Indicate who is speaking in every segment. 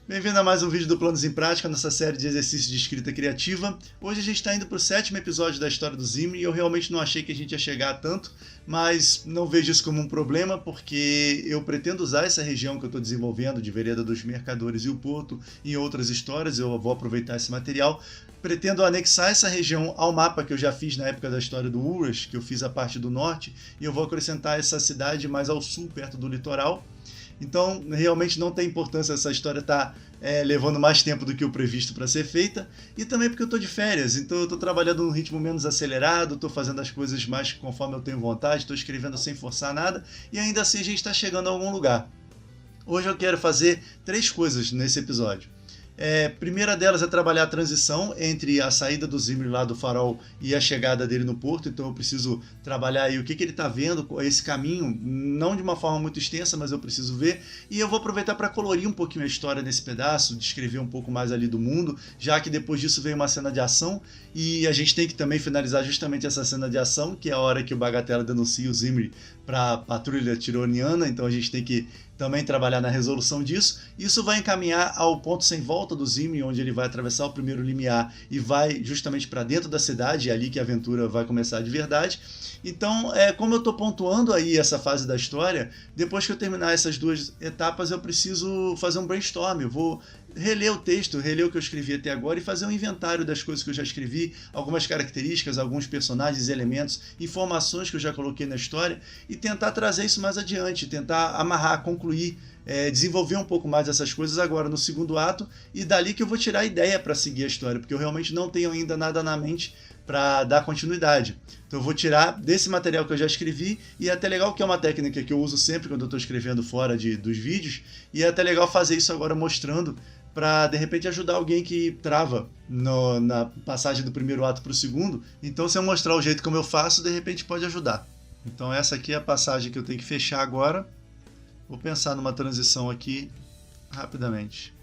Speaker 1: Bem-vindo a mais um vídeo do Planos em Prática, nossa série de exercícios de escrita criativa. Hoje a gente está indo para o 7º episódio da história do Zimri e eu realmente não achei que a gente ia chegar a tanto, mas não vejo isso como um problema porque eu pretendo usar essa região que eu estou desenvolvendo de Vereda dos Mercadores e o Porto em outras histórias. Eu vou aproveitar esse material. Pretendo anexar essa região ao mapa que eu já fiz na época da história do Uras, que eu fiz a parte do norte, e eu vou acrescentar essa cidade mais ao sul, perto do litoral. Então, realmente não tem importância essa história estar levando mais tempo do que o previsto para ser feita. E também porque eu estou de férias, então eu estou trabalhando num ritmo menos acelerado, estou fazendo as coisas mais conforme eu tenho vontade, estou escrevendo sem forçar nada, e ainda assim a gente está chegando a algum lugar. Hoje eu quero fazer 3 coisas nesse episódio. Primeira delas é trabalhar a transição entre a saída do Zimri lá do farol e a chegada dele no porto, então eu preciso trabalhar aí o que ele está vendo, esse caminho, não de uma forma muito extensa, mas eu preciso ver, e eu vou aproveitar para colorir um pouquinho a história nesse pedaço, descrever um pouco mais ali do mundo, já que depois disso vem uma cena de ação, e a gente tem que também finalizar justamente essa cena de ação, que é a hora que o Bagatella denuncia o Zimri para a patrulha tironiana, então a gente tem que também trabalhar na resolução disso. Isso vai encaminhar ao ponto sem volta do Zimri, onde ele vai atravessar o primeiro limiar e vai justamente para dentro da cidade, é ali que a aventura vai começar de verdade. Então, como eu estou pontuando aí essa fase da história, depois que eu terminar essas 2 etapas, eu preciso fazer um brainstorm. Eu vou reler o texto, reler o que eu escrevi até agora e fazer um inventário das coisas que eu já escrevi, algumas características, alguns personagens, elementos, informações que eu já coloquei na história e tentar trazer isso mais adiante, tentar amarrar, concluir, desenvolver um pouco mais essas coisas agora no segundo ato, e dali que eu vou tirar a ideia para seguir a história, porque eu realmente não tenho ainda nada na mente para dar continuidade. Então eu vou tirar desse material que eu já escrevi, e é até legal que é uma técnica que eu uso sempre quando eu estou escrevendo fora dos vídeos, e é até legal fazer isso agora mostrando, para de repente ajudar alguém que trava na passagem do primeiro ato para o segundo. Então se eu mostrar o jeito como eu faço, de repente pode ajudar. Então essa aqui é a passagem que eu tenho que fechar agora. Vou pensar numa transição aqui rapidamente.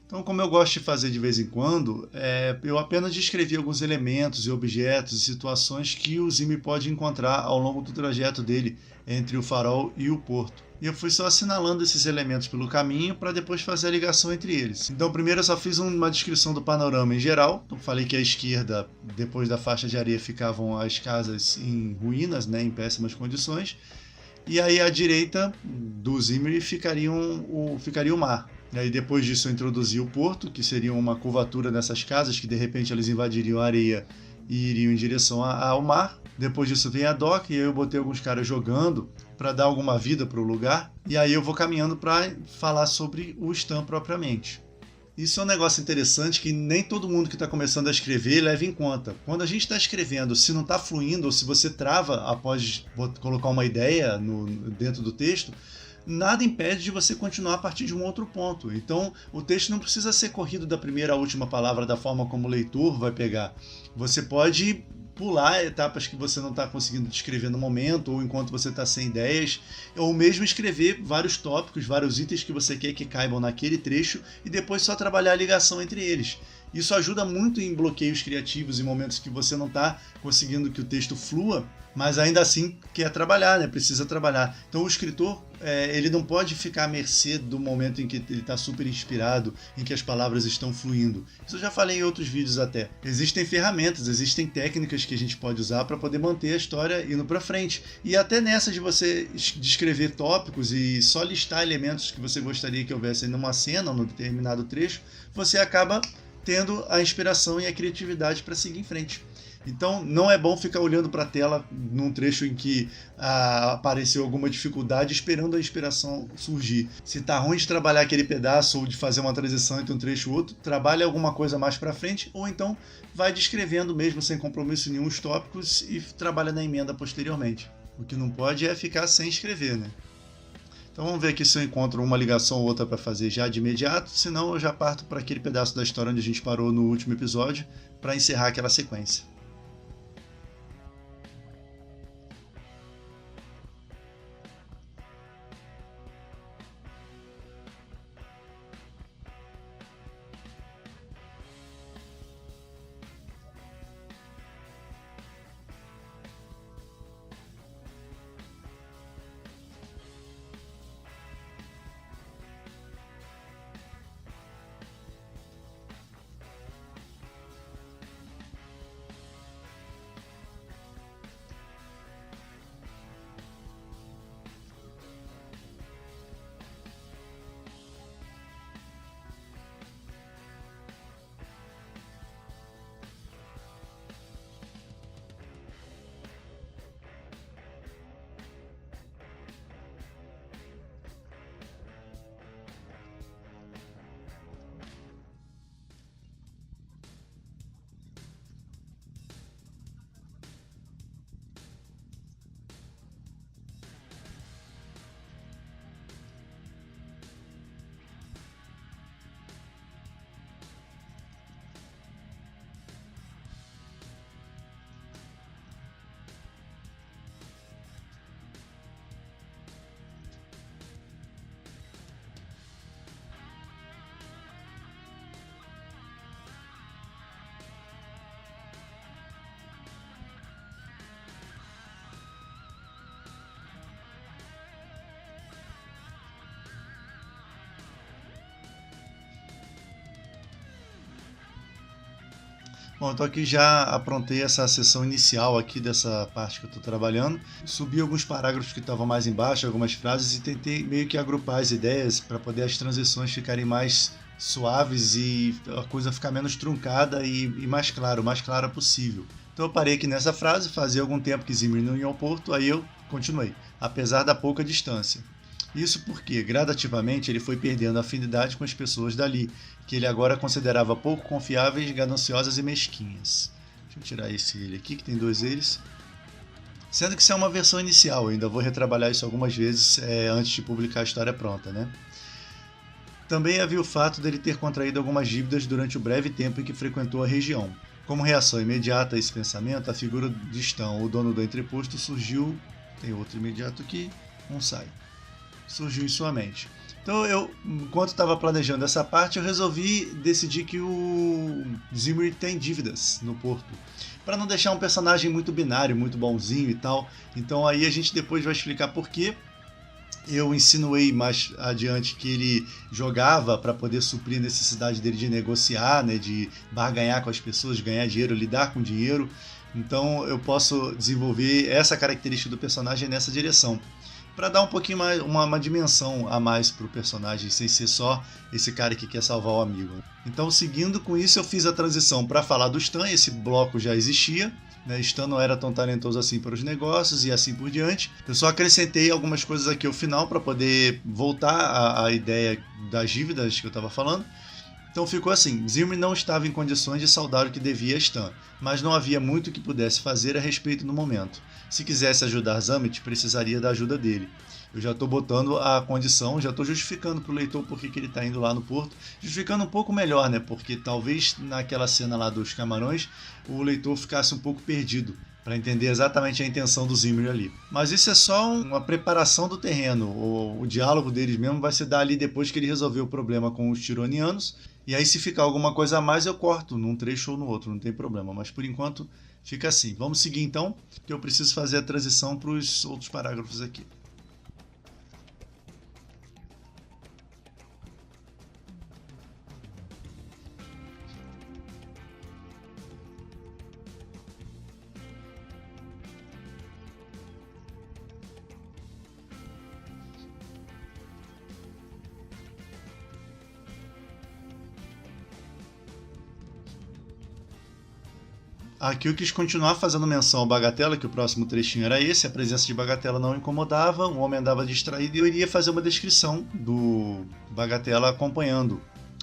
Speaker 1: Então, como eu gosto de fazer de vez em quando, eu apenas descrevi alguns elementos e objetos e situações que o Zimri pode encontrar ao longo do trajeto dele entre o farol e o porto. E eu fui só assinalando esses elementos pelo caminho para depois fazer a ligação entre eles. Então, primeiro eu só fiz uma descrição do panorama em geral. Então, falei que à esquerda, depois da faixa de areia, ficavam as casas em ruínas, né, em péssimas condições. E aí à direita do Zimri ficaria o mar. E aí depois disso eu introduzi o porto, que seria uma curvatura nessas casas, que de repente eles invadiriam a areia e iriam em direção ao mar. Depois disso vem a dock, e aí eu botei alguns caras jogando para dar alguma vida para o lugar. E aí eu vou caminhando para falar sobre o Stan propriamente. Isso é um negócio interessante que nem todo mundo que está começando a escrever leva em conta. Quando a gente está escrevendo, se não está fluindo ou se você trava após colocar uma ideia dentro do texto, nada impede de você continuar a partir de um outro ponto. Então, o texto não precisa ser corrido da primeira à última palavra da forma como o leitor vai pegar. Você pode pular etapas que você não está conseguindo descrever no momento, ou enquanto você está sem ideias, ou mesmo escrever vários tópicos, vários itens que você quer que caibam naquele trecho e depois só trabalhar a ligação entre eles. Isso ajuda muito em bloqueios criativos, em momentos que você não está conseguindo que o texto flua, mas ainda assim quer trabalhar, né? Precisa trabalhar. Então o escritor, ele não pode ficar à mercê do momento em que ele está super inspirado, em que as palavras estão fluindo. Isso eu já falei em outros vídeos até. Existem ferramentas, existem técnicas que a gente pode usar para poder manter a história indo para frente. E até nessa de você descrever tópicos e só listar elementos que você gostaria que houvessem numa cena ou num determinado trecho, você acaba tendo a inspiração e a criatividade para seguir em frente. Então não é bom ficar olhando para a tela num trecho em que apareceu alguma dificuldade esperando a inspiração surgir. Se está ruim de trabalhar aquele pedaço ou de fazer uma transição entre um trecho e outro, trabalhe alguma coisa mais para frente ou então vai descrevendo mesmo sem compromisso nenhum os tópicos e trabalha na emenda posteriormente. O que não pode é ficar sem escrever, né? Então vamos ver aqui se eu encontro uma ligação ou outra para fazer já de imediato, senão eu já parto para aquele pedaço da história onde a gente parou no último episódio para encerrar aquela sequência. Bom, então aqui já aprontei essa seção inicial aqui dessa parte que eu estou trabalhando. Subi alguns parágrafos que estavam mais embaixo, algumas frases, e tentei meio que agrupar as ideias para poder as transições ficarem mais suaves e a coisa ficar menos truncada e mais claro, o mais clara possível. Então eu parei aqui nessa frase, fazia algum tempo que Zimri não ia ao porto, aí eu continuei, apesar da pouca distância. Isso porque, gradativamente, ele foi perdendo afinidade com as pessoas dali, que ele agora considerava pouco confiáveis, gananciosas e mesquinhas. Deixa eu tirar ele aqui, que tem dois eles. Sendo que isso é uma versão inicial, eu ainda vou retrabalhar isso algumas vezes antes de publicar a história pronta, né? Também havia o fato dele ter contraído algumas dívidas durante o breve tempo em que frequentou a região. Como reação imediata a esse pensamento, a figura de Stan, o dono do entreposto, surgiu... Tem outro imediato aqui, um sai. Surgiu em sua mente. Então enquanto estava planejando essa parte, eu resolvi decidir que o Zimri tem dívidas no porto, para não deixar um personagem muito binário, muito bonzinho e tal. Então aí a gente depois vai explicar por quê. Eu insinuei mais adiante que ele jogava para poder suprir a necessidade dele de negociar, né, de barganhar com as pessoas, ganhar dinheiro, lidar com dinheiro. Então eu posso desenvolver essa característica do personagem nessa direção. para dar um pouquinho mais, uma dimensão a mais pro personagem, sem ser só esse cara que quer salvar o amigo. Então, seguindo com isso, eu fiz a transição para falar do Stan. Esse bloco já existia, né? Stan não era tão talentoso assim para os negócios e assim por diante. Eu só acrescentei algumas coisas aqui ao final para poder voltar à ideia das dívidas que eu estava falando. Então ficou assim: Zimri não estava em condições de saldar o que devia a Stan, mas não havia muito que pudesse fazer a respeito no momento. Se quisesse ajudar Zamet, precisaria da ajuda dele. Eu já estou botando a condição, já estou justificando para o leitor por que ele está indo lá no porto, justificando um pouco melhor, né? Porque talvez naquela cena lá dos camarões o leitor ficasse um pouco perdido para entender exatamente a intenção do Zimri ali. Mas isso é só uma preparação do terreno. O diálogo deles mesmo vai se dar ali depois que ele resolver o problema com os tironianos. E aí, se ficar alguma coisa a mais, eu corto num trecho ou no outro, não tem problema. Mas por enquanto fica assim. Vamos seguir então, que eu preciso fazer a transição para os outros parágrafos aqui. Aqui eu quis continuar fazendo menção ao Bagatela, que o próximo trechinho era esse. A presença de Bagatela não incomodava, o homem andava distraído e eu iria fazer uma descrição do Bagatela acompanhando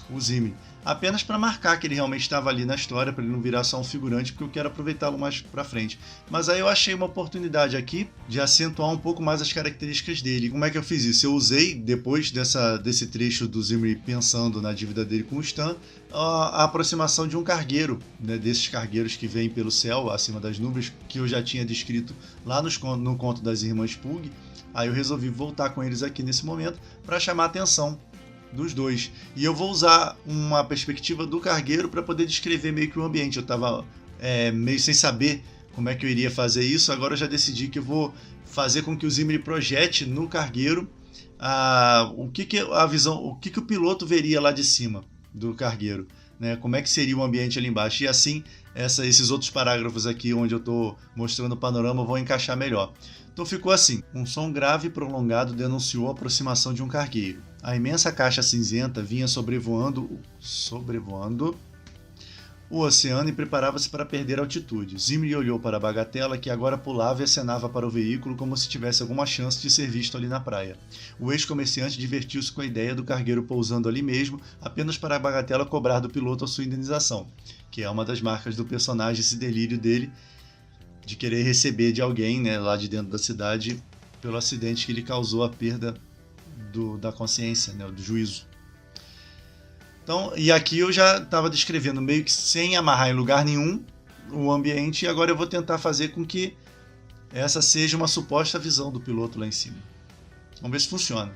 Speaker 1: o Zimri. Apenas para marcar que ele realmente estava ali na história, para ele não virar só um figurante, porque eu quero aproveitá-lo mais para frente. Mas aí eu achei uma oportunidade aqui de acentuar um pouco mais as características dele. Como é que eu fiz isso? Eu usei, depois desse trecho do Zimri pensando na dívida dele com o Stan, a aproximação de um cargueiro, né, desses cargueiros que vêm pelo céu, acima das nuvens, que eu já tinha descrito lá no conto das Irmãs Pug. Aí eu resolvi voltar com eles aqui nesse momento para chamar a atenção dos dois. E eu vou usar uma perspectiva do cargueiro para poder descrever meio que o ambiente. Eu estava meio sem saber como é que eu iria fazer isso. Agora eu já decidi que eu vou fazer com que o Zimri projete no cargueiro o que a visão, o que o piloto veria lá de cima do cargueiro, né? Como é que seria o ambiente ali embaixo. E assim, esses outros parágrafos aqui onde eu estou mostrando o panorama vão encaixar melhor. Então ficou assim: um som grave e prolongado denunciou a aproximação de um cargueiro. A imensa caixa cinzenta vinha sobrevoando o oceano e preparava-se para perder altitude. Zimri olhou para a Bagatela, que agora pulava e acenava para o veículo como se tivesse alguma chance de ser visto ali na praia. O ex-comerciante divertiu-se com a ideia do cargueiro pousando ali mesmo, apenas para a Bagatela cobrar do piloto a sua indenização, que é uma das marcas do personagem, esse delírio dele de querer receber de alguém, né, lá de dentro da cidade, pelo acidente que ele causou, a perda da consciência, né, do juízo. Então, e aqui eu já estava descrevendo meio que sem amarrar em lugar nenhum o ambiente, e agora eu vou tentar fazer com que essa seja uma suposta visão do piloto lá em cima. Vamos ver se funciona.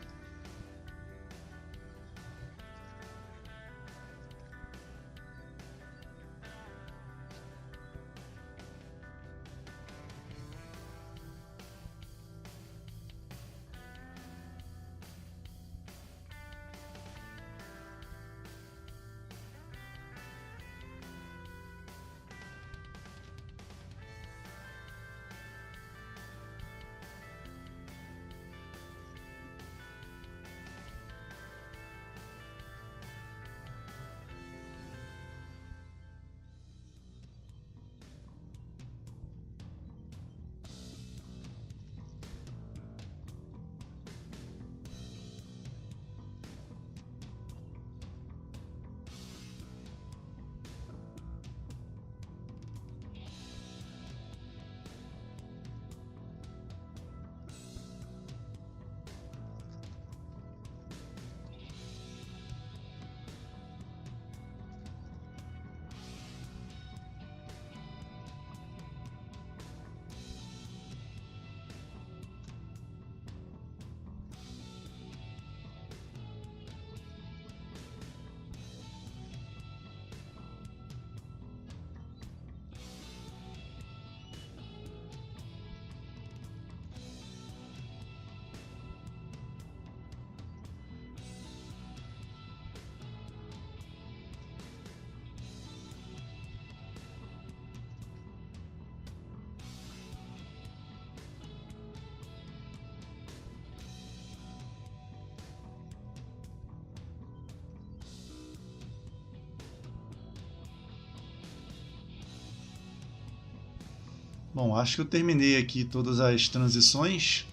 Speaker 1: Bom, acho que eu terminei aqui todas as transições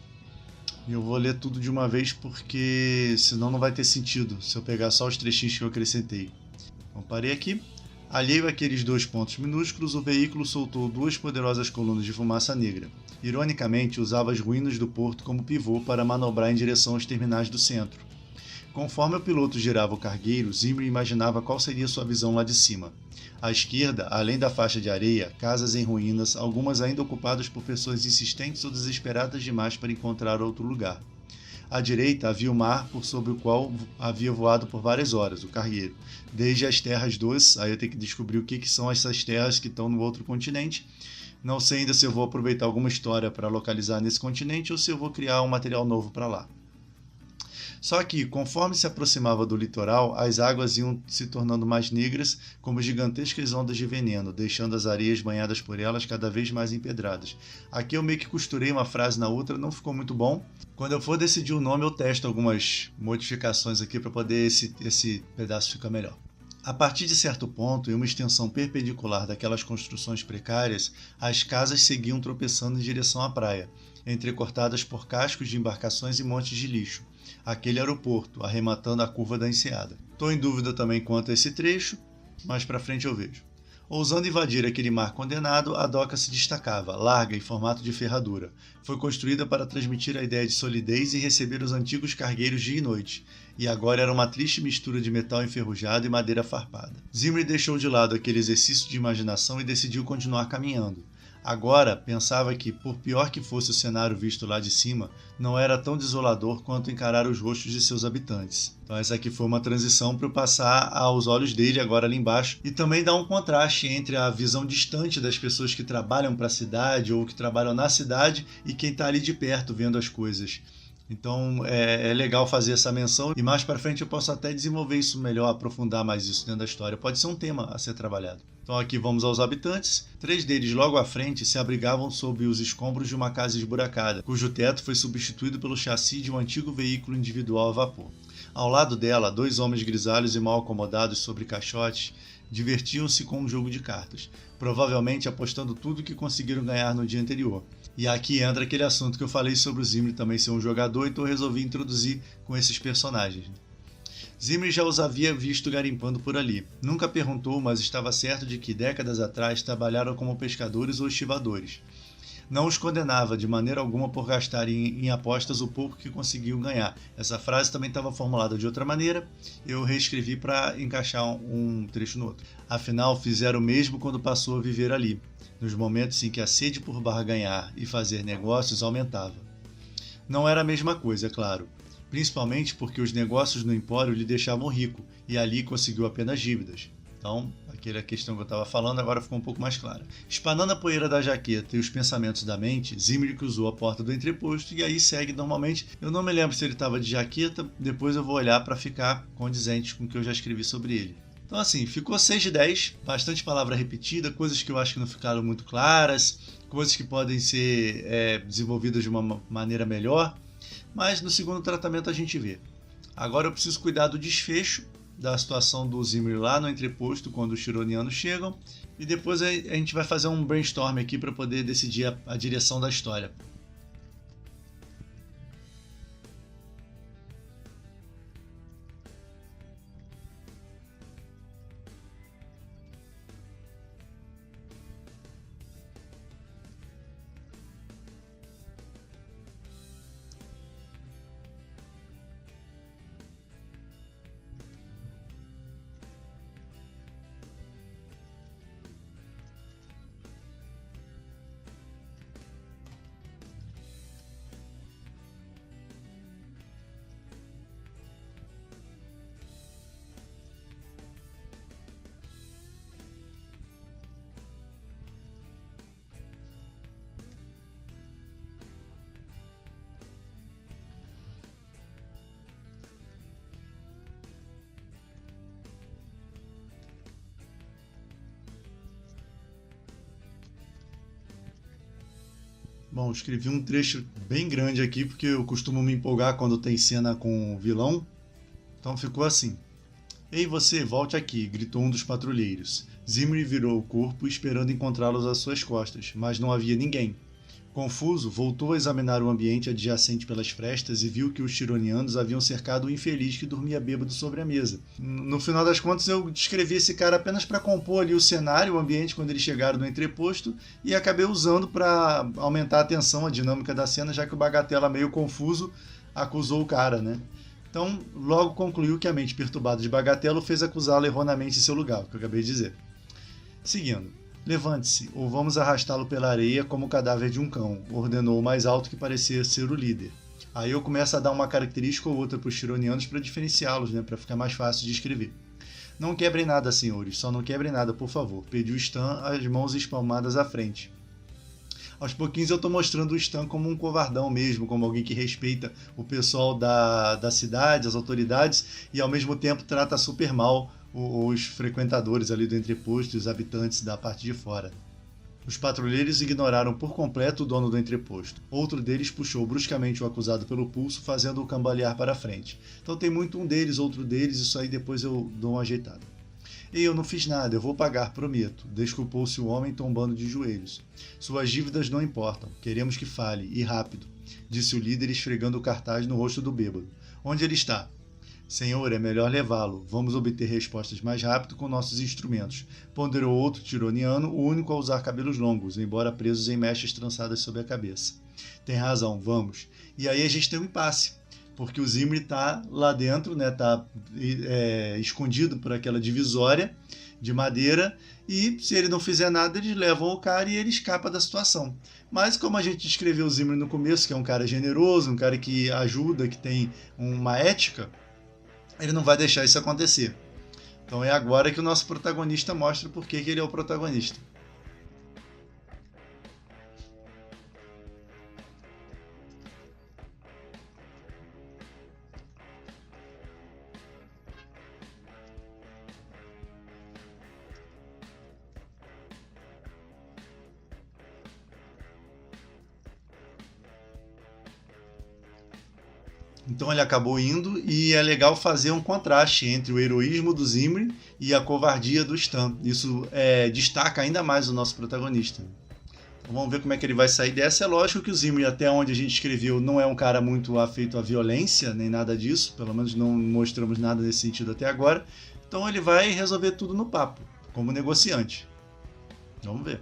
Speaker 1: e eu vou ler tudo de uma vez porque senão não vai ter sentido se eu pegar só os trechinhos que eu acrescentei. Então parei aqui. Alheio àqueles 2 pontos minúsculos, o veículo soltou 2 poderosas colunas de fumaça negra. Ironicamente, usava as ruínas do porto como pivô para manobrar em direção aos terminais do centro. Conforme o piloto girava o cargueiro, Zimri imaginava qual seria sua visão lá de cima. À esquerda, além da faixa de areia, casas em ruínas, algumas ainda ocupadas por pessoas insistentes ou desesperadas demais para encontrar outro lugar. À direita havia o mar por sobre o qual havia voado por várias horas, o cargueiro, desde as terras doces, aí eu tenho que descobrir o que são essas terras que estão no outro continente. Não sei ainda se eu vou aproveitar alguma história para localizar nesse continente ou se eu vou criar um material novo para lá. Só que, conforme se aproximava do litoral, as águas iam se tornando mais negras, como gigantescas ondas de veneno, deixando as areias banhadas por elas cada vez mais empedradas. Aqui eu meio que costurei uma frase na outra, não ficou muito bom. Quando eu for decidir o nome, eu testo algumas modificações aqui para poder esse pedaço ficar melhor. A partir de certo ponto, em uma extensão perpendicular daquelas construções precárias, as casas seguiam tropeçando em direção à praia, entrecortadas por cascos de embarcações e montes de lixo. Aquele era o porto, arrematando a curva da enseada. Estou em dúvida também quanto a esse trecho, mais para frente eu vejo. Ousando invadir aquele mar condenado, a doca se destacava, larga em formato de ferradura. Foi construída para transmitir a ideia de solidez e receber os antigos cargueiros dia e noite, e agora era uma triste mistura de metal enferrujado e madeira farpada. Zimri deixou de lado aquele exercício de imaginação e decidiu continuar caminhando. Agora, pensava que, por pior que fosse o cenário visto lá de cima, não era tão desolador quanto encarar os rostos de seus habitantes. Então essa aqui foi uma transição para eu passar aos olhos dele agora ali embaixo e também dar um contraste entre a visão distante das pessoas que trabalham para a cidade ou que trabalham na cidade e quem está ali de perto vendo as coisas. Então é legal fazer essa menção e mais para frente eu posso até desenvolver isso melhor, aprofundar mais isso dentro da história. Pode ser um tema a ser trabalhado. Então aqui vamos aos habitantes. 3 deles logo à frente se abrigavam sob os escombros de uma casa esburacada, cujo teto foi substituído pelo chassi de um antigo veículo individual a vapor. Ao lado dela, 2 homens grisalhos e mal acomodados sobre caixotes divertiam-se com um jogo de cartas, provavelmente apostando tudo que conseguiram ganhar no dia anterior. E aqui entra aquele assunto que eu falei sobre o Zimri também ser um jogador, então eu resolvi introduzir com esses personagens. Zimri já os havia visto garimpando por ali. Nunca perguntou, mas estava certo de que décadas atrás trabalharam como pescadores ou estivadores. Não os condenava de maneira alguma por gastarem em apostas o pouco que conseguiam ganhar. Essa frase também estava formulada de outra maneira, eu reescrevi para encaixar um trecho no outro. Afinal, fizeram o mesmo quando passou a viver ali, nos momentos em que a sede por barganhar e fazer negócios aumentava. Não era a mesma coisa, é claro. Principalmente porque os negócios no empório lhe deixavam rico, e ali conseguiu apenas dívidas. Então, aquela questão que eu estava falando agora ficou um pouco mais clara. Espanando a poeira da jaqueta e os pensamentos da mente, Zimri cruzou a porta do entreposto e aí segue normalmente. Eu não me lembro se ele estava de jaqueta, depois eu vou olhar para ficar condizente com o que eu já escrevi sobre ele. Então assim, ficou 6 de 10, bastante palavra repetida, coisas que eu acho que não ficaram muito claras, coisas que podem ser desenvolvidas de uma maneira melhor, mas no segundo tratamento a gente vê. Agora eu preciso cuidar do desfecho da situação do Zimri lá no entreposto quando os Chironianos chegam e depois a gente vai fazer um brainstorm aqui para poder decidir a direção da história. Bom, escrevi um trecho bem grande aqui porque eu costumo me empolgar quando tem cena com vilão. Então ficou assim. Ei você, volte aqui, gritou um dos patrulheiros. Zimri virou o corpo esperando encontrá-los às suas costas, mas não havia ninguém. Confuso, voltou a examinar o ambiente adjacente pelas frestas e viu que os tironianos haviam cercado o infeliz que dormia bêbado sobre a mesa. No final das contas, eu descrevi esse cara apenas para compor ali o cenário, o ambiente quando eles chegaram no entreposto, e acabei usando para aumentar a tensão, a dinâmica da cena, já que o Bagatela, meio confuso, acusou o cara, né? Então, logo concluiu que a mente perturbada de Bagatela o fez acusá-lo erroneamente em seu lugar, o que eu acabei de dizer. Seguindo. Levante-se, ou vamos arrastá-lo pela areia como o cadáver de um cão, ordenou o mais alto que parecia ser o líder. Aí eu começo a dar uma característica ou outra para os tironianos para diferenciá-los, né, para ficar mais fácil de escrever. Não quebrem nada, senhores, só não quebrem nada, por favor, pediu Stan, as mãos espalmadas à frente. Aos pouquinhos eu estou mostrando o Stan como um covardão mesmo, como alguém que respeita o pessoal da cidade, as autoridades, e ao mesmo tempo trata super mal os frequentadores ali do entreposto e os habitantes da parte de fora. Os patrulheiros ignoraram por completo o dono do entreposto. Outro deles puxou bruscamente o acusado pelo pulso, fazendo-o cambalear para a frente. Então tem muito um deles, outro deles, isso aí depois eu dou uma ajeitada. Ei, eu não fiz nada, eu vou pagar, prometo, desculpou-se o homem tombando de joelhos. Suas dívidas não importam, queremos que fale, e rápido, disse o líder esfregando o cartaz no rosto do bêbado. Onde ele está? Senhor, é melhor levá-lo. Vamos obter respostas mais rápido com nossos instrumentos. Ponderou outro tironiano, o único a usar cabelos longos, embora presos em mechas trançadas sobre a cabeça. Tem razão, vamos. E aí a gente tem um impasse, porque o Zimri está lá dentro, né, tá escondido por aquela divisória de madeira, e se ele não fizer nada, eles levam o cara e ele escapa da situação. Mas como a gente descreveu o Zimri no começo, que é um cara generoso, um cara que ajuda, que tem uma ética, ele não vai deixar isso acontecer. Então é agora que o nosso protagonista mostra por que ele é o protagonista. Então ele acabou indo, e é legal fazer um contraste entre o heroísmo do Zimri e a covardia do Stan. Isso destaca ainda mais o nosso protagonista. Então vamos ver como é que ele vai sair dessa. É lógico que o Zimri, até onde a gente escreveu, não é um cara muito afeito à violência, nem nada disso. Pelo menos não mostramos nada nesse sentido até agora. Então ele vai resolver tudo no papo, como negociante. Vamos ver.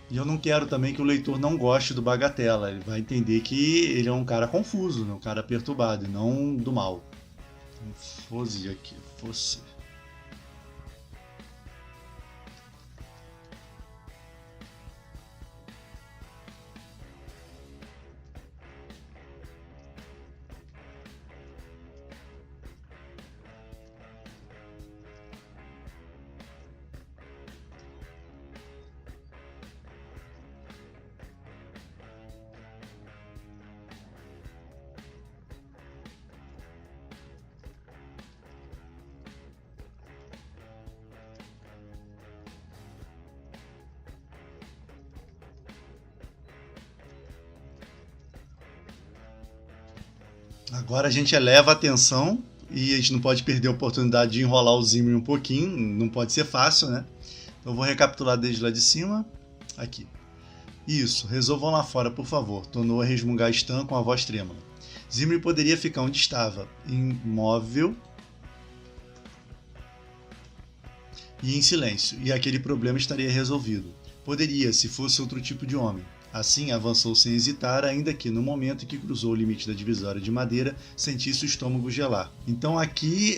Speaker 1: E eu não quero também que o leitor não goste do Bagatela. Ele vai entender que ele é um cara confuso, né? Um cara perturbado, e não do mal. Então, fosse aqui, fosse. Agora a gente eleva a tensão e a gente não pode perder a oportunidade de enrolar o Zimri um pouquinho, não pode ser fácil, né? Então eu vou recapitular desde lá de cima, aqui. Isso, resolvam lá fora, por favor, tornou a resmungar Stan com a voz trêmula. Zimri poderia ficar onde estava, imóvel e em silêncio, e aquele problema estaria resolvido. Poderia, se fosse outro tipo de homem. Assim, avançou sem hesitar, ainda que, no momento em que cruzou o limite da divisória de madeira, sentisse o estômago gelar. Então aqui,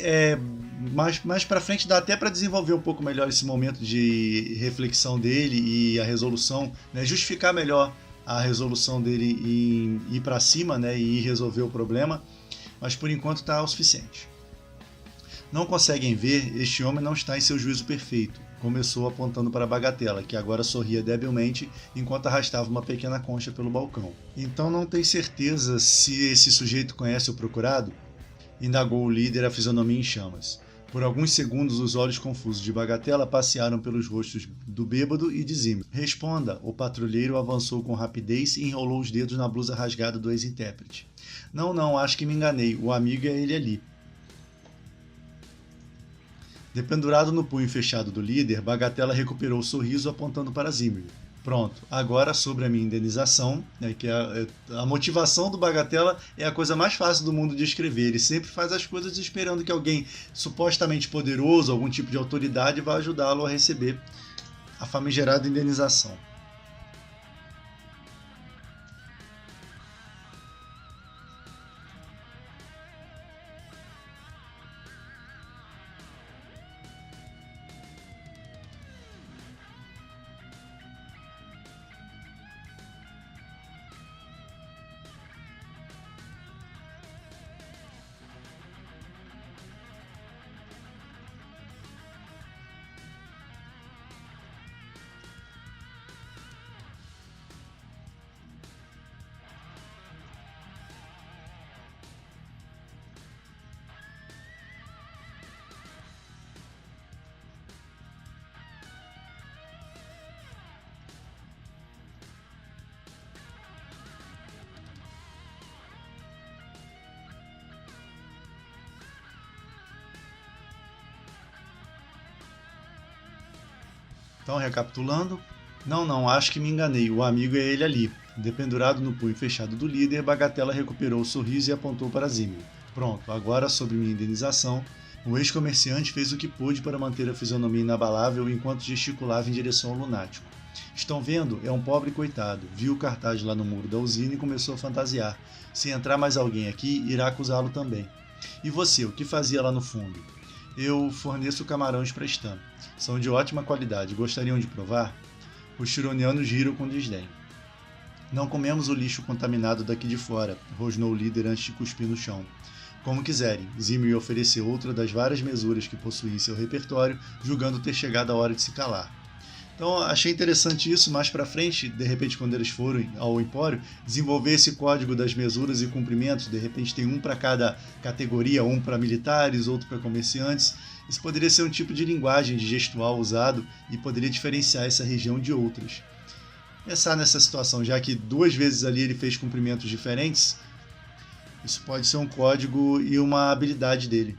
Speaker 1: mais para frente, dá até para desenvolver um pouco melhor esse momento de reflexão dele e a resolução, né, justificar melhor a resolução dele em ir para cima, né, e resolver o problema, mas por enquanto está o suficiente. Não conseguem ver, este homem não está em seu juízo perfeito. Começou apontando para a Bagatela, que agora sorria debilmente enquanto arrastava uma pequena concha pelo balcão. Então não tem certeza se esse sujeito conhece o procurado? Indagou o líder, a fisionomia em chamas. Por alguns segundos, os olhos confusos de Bagatela passearam pelos rostos do bêbado e de Zimri. Responda! O patrulheiro avançou com rapidez e enrolou os dedos na blusa rasgada do ex-intérprete. Não, acho que me enganei. O amigo é ele ali. Dependurado no punho fechado do líder, Bagatela recuperou o sorriso apontando para Zimri. Pronto, agora sobre a minha indenização, né, que a motivação do Bagatela é a coisa mais fácil do mundo de escrever. Ele sempre faz as coisas esperando que alguém supostamente poderoso, algum tipo de autoridade, vá ajudá-lo a receber a famigerada indenização. Então, recapitulando. Não, acho que me enganei. O amigo é ele ali. Dependurado no punho fechado do líder, Bagatela recuperou o sorriso e apontou para Zimri. Pronto, agora sobre minha indenização. O ex-comerciante fez o que pôde para manter a fisionomia inabalável enquanto gesticulava em direção ao lunático. Estão vendo? É um pobre coitado. Viu o cartaz lá no muro da usina e começou a fantasiar. Se entrar mais alguém aqui, irá acusá-lo também. E você, o que fazia lá no fundo? Eu forneço camarões para Stan. São de ótima qualidade. Gostariam de provar? Os chironianos riram com desdém. Não comemos o lixo contaminado daqui de fora, rosnou o líder antes de cuspir no chão. Como quiserem, Zimri ofereceu outra das várias mesuras que possuía em seu repertório, julgando ter chegado a hora de se calar. Então, achei interessante isso. Mais para frente, de repente, quando eles forem ao Empório, desenvolver esse código das mesuras e cumprimentos. De repente tem um para cada categoria, um para militares, outro para comerciantes. Isso poderia ser um tipo de linguagem de gestual usado e poderia diferenciar essa região de outras. Pensar nessa situação, já que 2 vezes ali ele fez cumprimentos diferentes, isso pode ser um código e uma habilidade dele.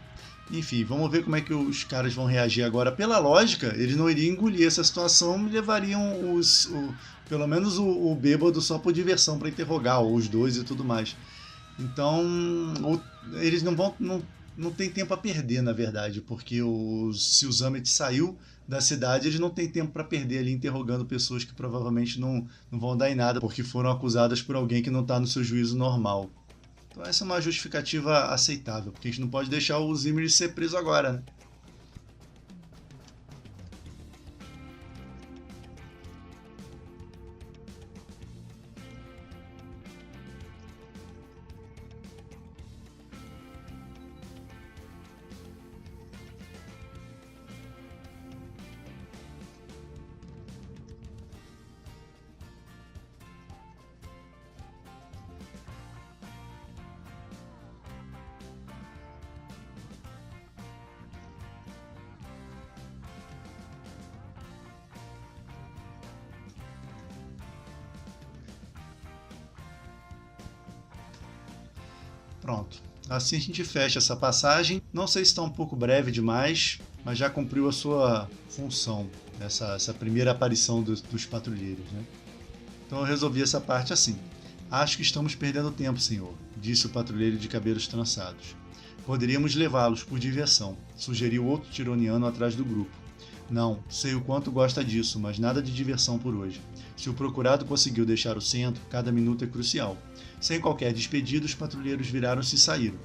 Speaker 1: Enfim, vamos ver como é que os caras vão reagir agora. Pela lógica, eles não iriam engolir essa situação e levariam pelo menos o bêbado só por diversão para interrogar, ou os dois e tudo mais. Então, eles não tem tempo a perder, na verdade, porque se o Zamet saiu da cidade, eles não têm tempo para perder ali interrogando pessoas que provavelmente não vão dar em nada, porque foram acusadas por alguém que não está no seu juízo normal. Então essa é uma justificativa aceitável, porque a gente não pode deixar o Zimri ser preso agora, né? Pronto. Assim a gente fecha essa passagem. Não sei se está um pouco breve demais, mas já cumpriu a sua função, essa primeira aparição dos patrulheiros, né? Então eu resolvi essa parte assim. Acho que estamos perdendo tempo, senhor, disse o patrulheiro de cabelos trançados. Poderíamos levá-los por diversão, sugeriu outro tironiano atrás do grupo. Não, sei o quanto gosta disso, mas nada de diversão por hoje. Se o procurado conseguiu deixar o centro, cada minuto é crucial. Sem qualquer despedida, os patrulheiros viraram-se e saíram.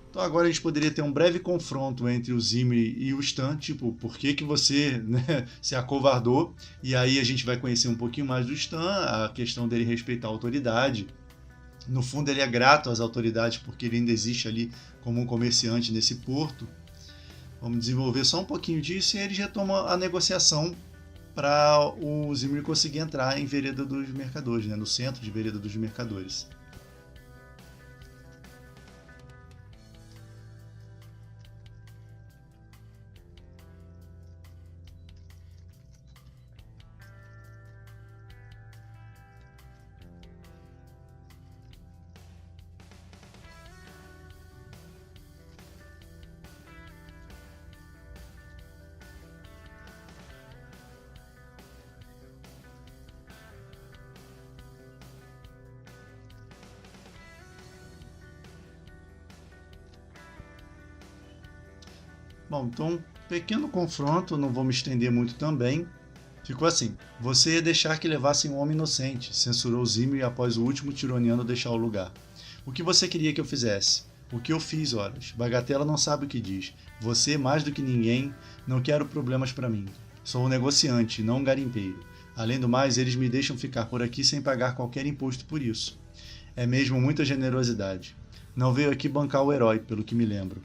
Speaker 1: Então agora a gente poderia ter um breve confronto entre o Zimri e o Stan, tipo, por que você, né, se acovardou? E aí a gente vai conhecer um pouquinho mais do Stan, a questão dele respeitar a autoridade. No fundo ele é grato às autoridades porque ele ainda existe ali como um comerciante nesse porto. Vamos desenvolver só um pouquinho disso e eles retomam a negociação para o Zimri conseguir entrar em Vereda dos Mercadores, né, no centro de Vereda dos Mercadores. Bom, então, pequeno confronto, não vou me estender muito também. Ficou assim: você ia deixar que levassem um homem inocente, censurou Zimri após o último tironiano deixar o lugar. O que você queria que eu fizesse? O que eu fiz, Horus? Bagatela não sabe o que diz. Você, mais do que ninguém, não quero problemas para mim. Sou um negociante, não um garimpeiro. Além do mais, eles me deixam ficar por aqui sem pagar qualquer imposto por isso. É mesmo muita generosidade. Não veio aqui bancar o herói, pelo que me lembro.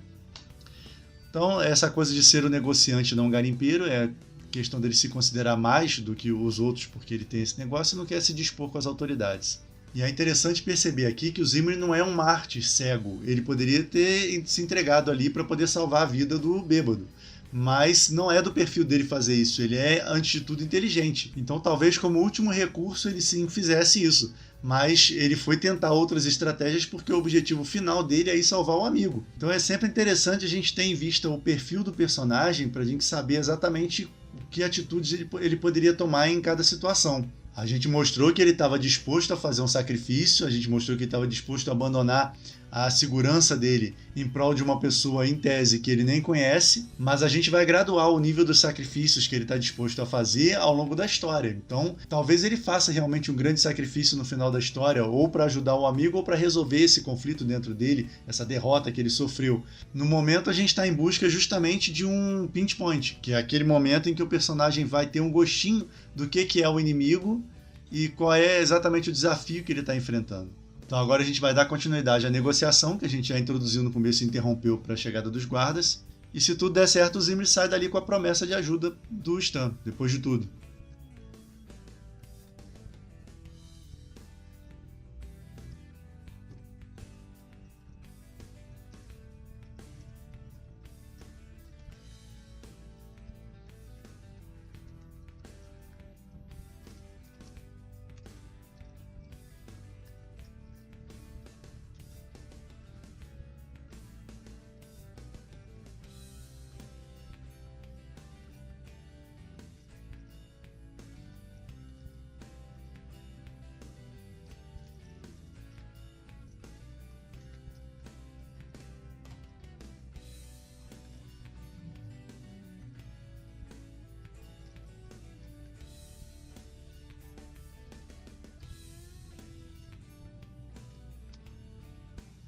Speaker 1: Então, essa coisa de ser o negociante e não um garimpeiro é questão dele se considerar mais do que os outros porque ele tem esse negócio e não quer se dispor com as autoridades. E é interessante perceber aqui que o Zimri não é um mártir cego. Ele poderia ter se entregado ali para poder salvar a vida do bêbado. Mas não é do perfil dele fazer isso. Ele é, antes de tudo, inteligente. Então, talvez como último recurso, ele sim fizesse isso. Mas ele foi tentar outras estratégias porque o objetivo final dele é ir salvar o amigo. Então é sempre interessante a gente ter em vista o perfil do personagem para a gente saber exatamente que atitudes ele poderia tomar em cada situação. A gente mostrou que ele estava disposto a fazer um sacrifício, a gente mostrou que ele estava disposto a abandonar a segurança dele em prol de uma pessoa, em tese, que ele nem conhece, mas a gente vai graduar o nível dos sacrifícios que ele está disposto a fazer ao longo da história. Então, talvez ele faça realmente um grande sacrifício no final da história, ou para ajudar o amigo, ou para resolver esse conflito dentro dele, essa derrota que ele sofreu. No momento, a gente está em busca justamente de um pinch point, que é aquele momento em que o personagem vai ter um gostinho do que é o inimigo e qual é exatamente o desafio que ele está enfrentando. Então agora a gente vai dar continuidade à negociação, que a gente já introduziu no começo e interrompeu para a chegada dos guardas. E se tudo der certo, o Zimri sai dali com a promessa de ajuda do Stan, depois de tudo.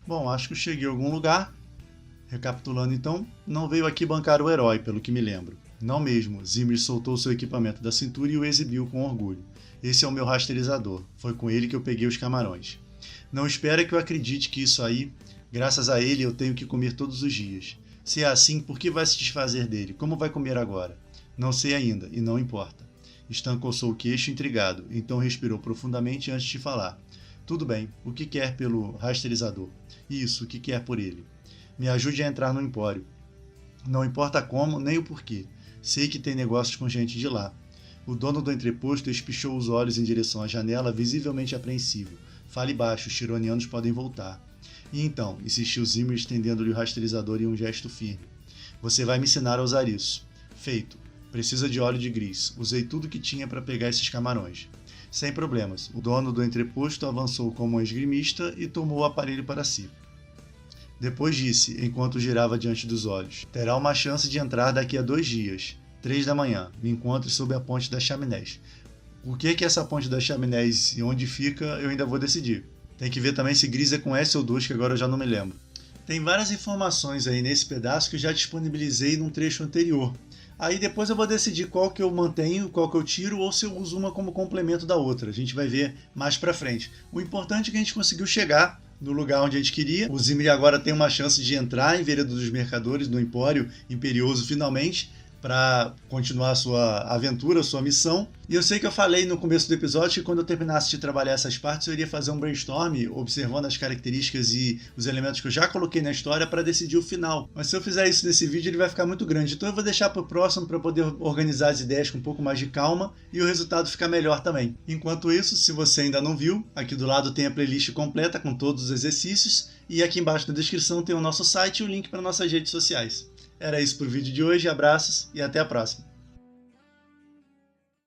Speaker 1: Bom, acho que eu cheguei a algum lugar. Recapitulando então, não veio aqui bancar o herói, pelo que me lembro. Não mesmo, Zimri soltou seu equipamento da cintura e o exibiu com orgulho. Esse é o meu rasteirizador, foi com ele que eu peguei os camarões. Não espera que eu acredite que isso aí, graças a ele eu tenho que comer todos os dias. Se é assim, por que vai se desfazer dele? Como vai comer agora? Não sei ainda, e não importa. Stan coçou o queixo intrigado, então respirou profundamente antes de falar. Tudo bem, o que quer pelo rasteirizador? Isso, o que quer por ele? Me ajude a entrar no empório. Não importa como, nem o porquê. Sei que tem negócios com gente de lá. O dono do entreposto espichou os olhos em direção à janela, visivelmente apreensivo. Fale baixo, os tironianos podem voltar. E então, insistiu Zimri, estendendo-lhe o rasteirizador em um gesto firme. Você vai me ensinar a usar isso. Feito. Precisa de óleo de gris. Usei tudo que tinha para pegar esses camarões. Sem problemas. O dono do entreposto avançou como um esgrimista e tomou o aparelho para si. Depois disse, enquanto girava diante dos olhos. Terá uma chance de entrar daqui a 2 dias. 3 da manhã. Me encontre sob a ponte das chaminés. O que é essa ponte das chaminés e onde fica, eu ainda vou decidir. Tem que ver também se Gris é com S ou 2, que agora eu já não me lembro. Tem várias informações aí nesse pedaço que eu já disponibilizei num trecho anterior. Aí depois eu vou decidir qual que eu mantenho, qual que eu tiro ou se eu uso uma como complemento da outra. A gente vai ver mais pra frente. O importante é que a gente conseguiu chegar no lugar onde a gente queria. O Zimri agora tem uma chance de entrar em Vereda dos Mercadores, no Empório Imperioso finalmente, para continuar a sua aventura, a sua missão. E eu sei que eu falei no começo do episódio que quando eu terminasse de trabalhar essas partes eu iria fazer um brainstorm observando as características e os elementos que eu já coloquei na história para decidir o final. Mas se eu fizer isso nesse vídeo ele vai ficar muito grande, então eu vou deixar para o próximo para poder organizar as ideias com um pouco mais de calma e o resultado ficar melhor também. Enquanto isso, se você ainda não viu, aqui do lado tem a playlist completa com todos os exercícios e aqui embaixo na descrição tem o nosso site e o link para nossas redes sociais. Era isso pro vídeo de hoje, abraços e até a próxima.